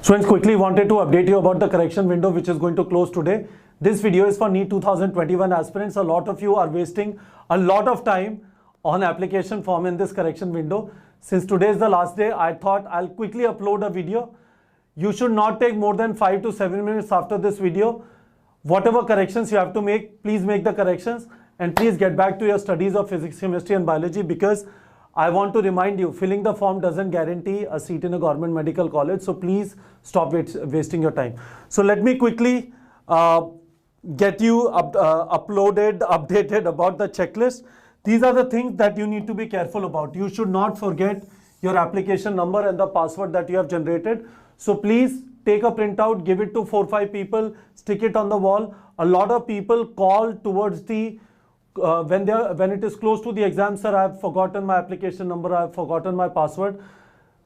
Students, quickly wanted to update you about the correction window which is going to close today. This video is for NEET 2021 aspirants. A lot of you are wasting a lot of time on application form in this correction window. Since today is the last day, I thought I'll quickly upload a video. You should not take more than 5 to 7 minutes after this video. Whatever corrections you have to make, please make the corrections and please get back to your studies of physics, chemistry and biology, because I want to remind you, filling the form doesn't guarantee a seat in a government medical college. So please stop wasting your time. So let me quickly get you updated about the checklist. These are the things that you need to be careful about. You should not forget your application number and the password that you have generated. So please take a printout, give it to 4 or 5 people, stick it on the wall. A lot of people call towards the when it is close to the exam, sir, I have forgotten my application number, I have forgotten my password.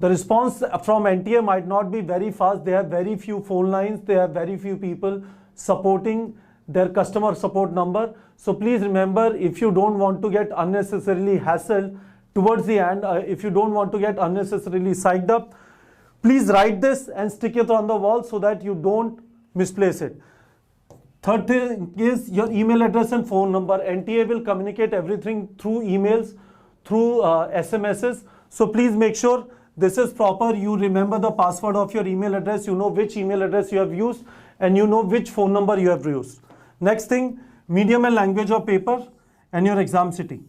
The response from NTA might not be very fast. They have very few phone lines. They have very few people supporting their customer support number. So please remember, if you don't want to get unnecessarily hassled towards the end, if you don't want to get unnecessarily psyched up, please write this and stick it on the wall so that you don't misplace it. Third thing is your email address and phone number. NTA will communicate everything through emails, through SMSs. So please make sure this is proper. You remember the password of your email address. You know which email address you have used and you know which phone number you have used. Next thing, medium and language of paper and your exam city.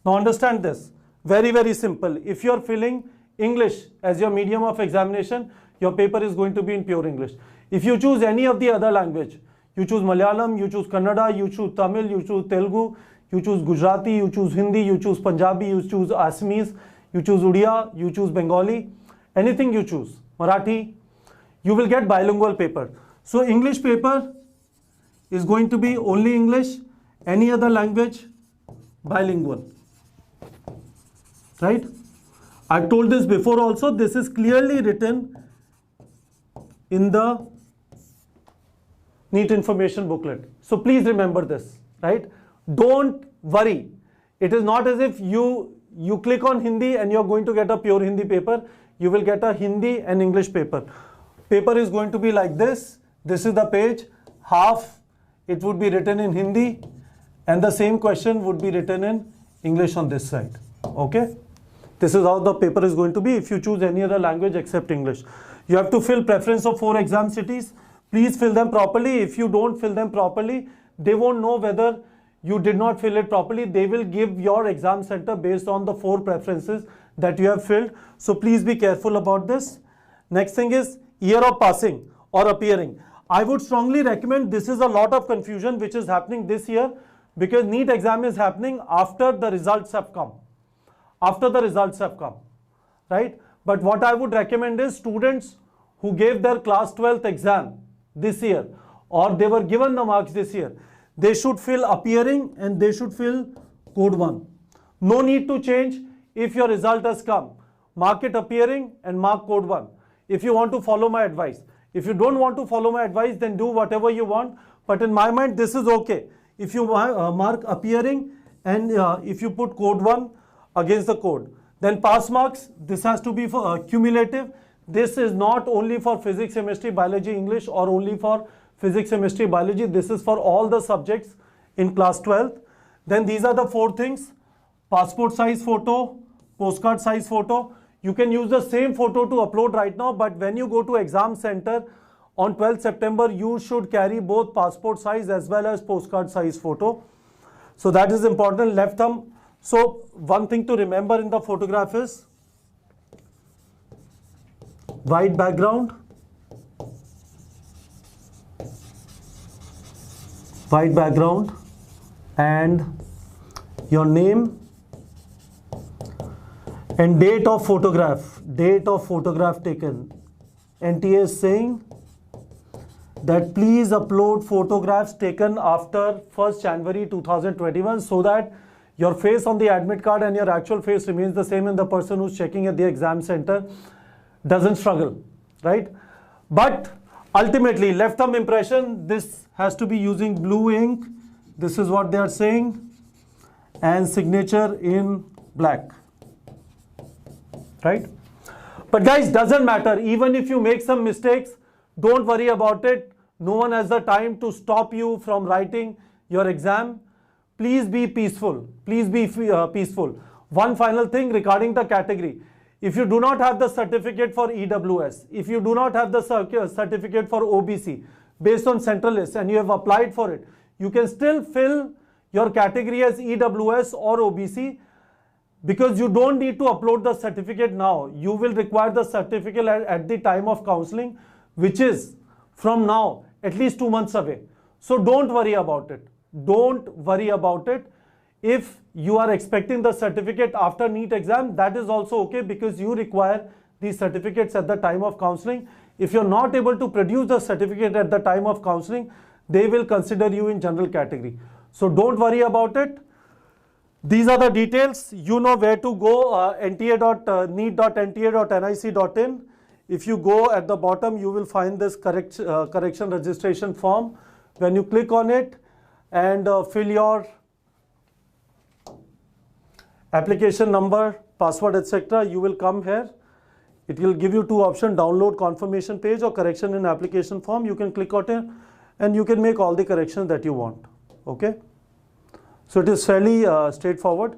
Now understand this. Very, very simple. If you are filling English as your medium of examination, your paper is going to be in pure English. If you choose any of the other language, you choose Malayalam, you choose Kannada, you choose Tamil, you choose Telugu, you choose Gujarati, you choose Hindi, you choose Punjabi, you choose Assamese, you choose Odia, you choose Bengali, anything you choose, Marathi, you will get bilingual paper. So English paper is going to be only English, any other language, bilingual, right? I've told this before also, this is clearly written in the NEET information booklet. So please remember this, right? Don't worry. It is not as if you click on Hindi and you're going to get a pure Hindi paper. You will get a Hindi and English paper. Paper is going to be like this. This is the page. Half it would be written in Hindi and the same question would be written in English on this side. Okay? This is how the paper is going to be if you choose any other language except English. You have to fill preference of 4 exam cities. Please fill them properly. If you don't fill them properly, they won't know whether you did not fill it properly. They will give your exam center based on the 4 preferences that you have filled. So please be careful about this. Next thing is year of passing or appearing. I would strongly recommend, this is a lot of confusion which is happening this year because NEET exam is happening after the results have come. After the results have come, right? But what I would recommend is students who gave their class 12th exam this year or they were given the marks this year, they should fill appearing and they should fill code 1. No need to change if your result has come. Mark it appearing and mark code 1 if you want to follow my advice. If you don't want to follow my advice, then do whatever you want. But in my mind, this is okay. If you mark appearing and if you put code 1 against the code, then pass marks, this has to be for cumulative. This is not only for physics, chemistry, biology, English or only for physics, chemistry, biology. This is for all the subjects in class 12. Then these are the 4 things: passport size photo, postcard size photo. You can use the same photo to upload right now, but when you go to exam center on 12th September, you should carry both passport size as well as postcard size photo. So that is important. Left thumb. So one thing to remember in the photograph is white background, and your name and date of photograph taken. NTA is saying that please upload photographs taken after 1st January 2021 so that your face on the admit card and your actual face remains the same and the person who's checking at the exam center doesn't struggle, right? But ultimately, left thumb impression, this has to be using blue ink. This is what they are saying. And signature in black, right? But guys, doesn't matter. Even if you make some mistakes, don't worry about it. No one has the time to stop you from writing your exam. Please be peaceful. Please be peaceful. One final thing regarding the category. If you do not have the certificate for EWS, if you do not have the certificate for OBC based on central list and you have applied for it, you can still fill your category as EWS or OBC, because you don't need to upload the certificate now. You will require the certificate at the time of counseling, which is from now at least 2 months away. So don't worry about it. Don't worry about it. If you are expecting the certificate after NEET exam, that is also okay, because you require these certificates at the time of counseling. If you're not able to produce the certificate at the time of counseling, they will consider you in general category. So don't worry about it. These are the details. You know where to go, nta.neet.nta.nic.in. If you go at the bottom, you will find this correction registration form. When you click on it and fill your application number, password, etc., you will come here. It will give you two options: download confirmation page or correction in application form. You can click on it and you can make all the corrections that you want. Okay. So it is fairly straightforward,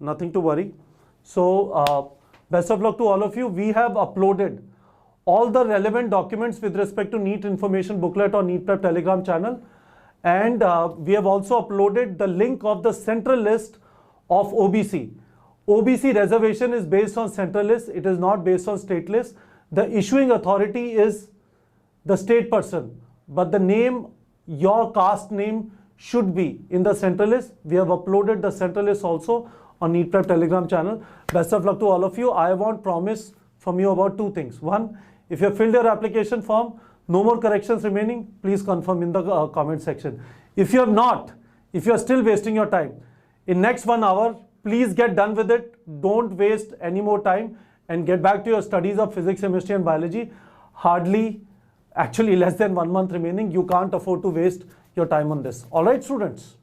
nothing to worry. So best of luck to all of you. We have uploaded all the relevant documents with respect to NEET information booklet on NEET Prep Telegram channel, and we have also uploaded the link of the central list of OBC. OBC reservation is based on central list. It is not based on state list. The issuing authority is the state person, but the name, your caste name, should be in the central list. We have uploaded the central list also on NEET Prep Telegram channel. Best of luck to all of you. I want promise from you about two things. One, if you have filled your application form, no more corrections remaining, please confirm in the comment section. If you have not, if you are still wasting your time, in next 1 hour, please get done with it. Don't waste any more time and get back to your studies of physics, chemistry and biology. Hardly, actually less than 1 month remaining. You can't afford to waste your time on this. All right, students.